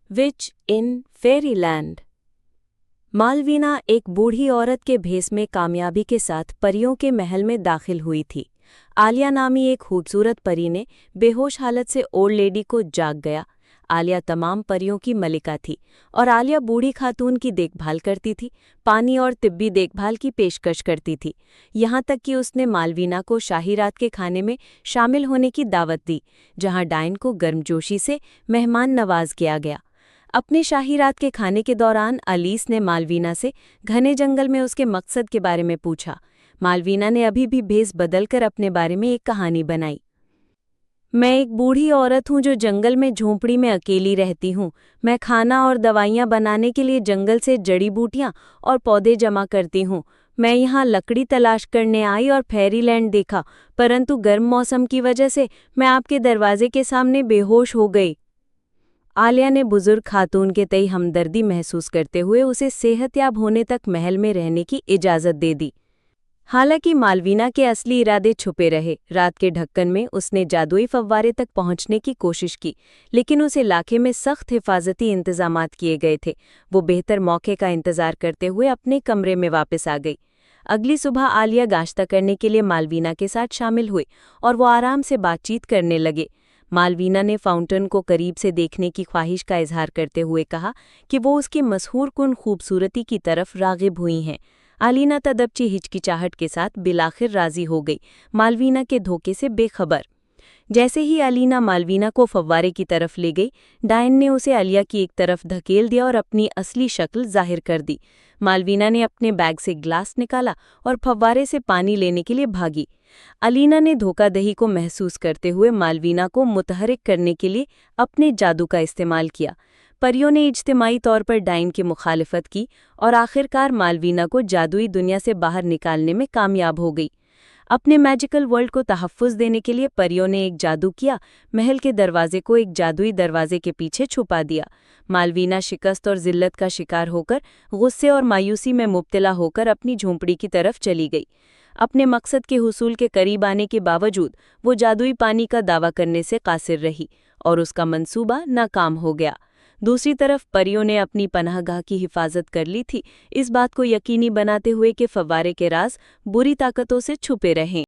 विच इन Fairyland. मालवीना एक बूढ़ी औरत के भेस में कामयाबी के साथ परियों के महल में दाखिल हुई थी। आलिया नामी एक खूबसूरत परी ने बेहोश हालत से ओल्ड लेडी को जाग गया। आलिया तमाम परियों की मलिका थी और आलिया बूढ़ी खातून की देखभाल करती थी, पानी और तिब्बी देखभाल की पेशकश करती थी। यहाँ तक कि उसने मालवीना को शाही रात के खाने में शामिल होने की दावत दी, जहाँ डायन को गर्मजोशी से मेहमान नवाज किया गया। अपने शाही रात के खाने के दौरान अलीस ने मालवीना से घने जंगल में उसके मकसद के बारे में पूछा। मालवीना ने अभी भी भेस बदलकर अपने बारे में एक कहानी बनाई। मैं एक बूढ़ी औरत हूँ जो जंगल में झोंपड़ी में अकेली रहती हूँ। मैं खाना और दवाइयाँ बनाने के लिए जंगल से जड़ी बूटियाँ और पौधे जमा करती हूँ। मैं यहाँ लकड़ी तलाश करने आई और फेरीलैंड देखा, परंतु गर्म मौसम की वजह से मैं आपके दरवाजे के सामने बेहोश हो गई। आलिया ने बुजुर्ग खातून के तई हमदर्दी महसूस करते हुए उसे सेहतयाब होने तक महल में रहने की इजाज़त दे दी। हालांकि मालवीना के असली इरादे छुपे रहे। रात के ढक्कन में उसने जादुई फव्वारे तक पहुंचने की कोशिश की, लेकिन उस इलाके में सख्त हिफाजती इंतजामात किए गए थे। वो बेहतर मौके का इंतजार करते हुए अपने कमरे में वापस आ गई। अगली सुबह आलिया गाश्ता करने के लिए मालवीना के साथ शामिल हुई और वो आराम से बातचीत करने लगे। मालवीना ने फाउंटेन को करीब से देखने की ख्वाहिश का इजहार करते हुए कहा कि वो उसकी मशहूर कुन खूबसूरती की तरफ राग़िब हुई हैं। आलिया तदबची हिचकिचाहट के साथ बिलाखिर राजी हो गई, मालवीना के धोखे से बेखबर। जैसे ही आलिया मालवीना को फव्वारे की तरफ ले गई, डायन ने उसे आलिया की एक तरफ धकेल दिया और अपनी असली शक्ल जाहिर कर दी। मालवीना ने अपने बैग से ग्लास निकाला और फव्वारे से पानी लेने के लिए भागी। आलिया ने धोखाधही को महसूस करते हुए मालवीना को मुतहरिक करने के लिए अपने जादू का इस्तेमाल किया। परियों ने इज्तिमाई तौर पर डायन की मुखालिफत की और आखिरकार मालवीना को जादुई दुनिया से बाहर निकालने में कामयाब हो गई। अपने मैजिकल वर्ल्ड को तहफ़्फ़ुज़ देने के लिए परियों ने एक जादू किया, महल के दरवाजे को एक जादुई दरवाजे के पीछे छुपा दिया। मालवीना शिकस्त और जिल्लत का शिकार होकर गुस्से और मायूसी में मुब्तला होकर अपनी झोंपड़ी की तरफ चली गई। अपने मकसद के हुसूल के करीब आने के बावजूद वो जादुई पानी का दावा करने से कासिर रही और उसका मंसूबा नाकाम हो गया। दूसरी तरफ परियों ने अपनी पनाहगाह की हिफाजत कर ली थी, इस बात को यकीनी बनाते हुए कि फव्वारे के राज बुरी ताकतों से छुपे रहें।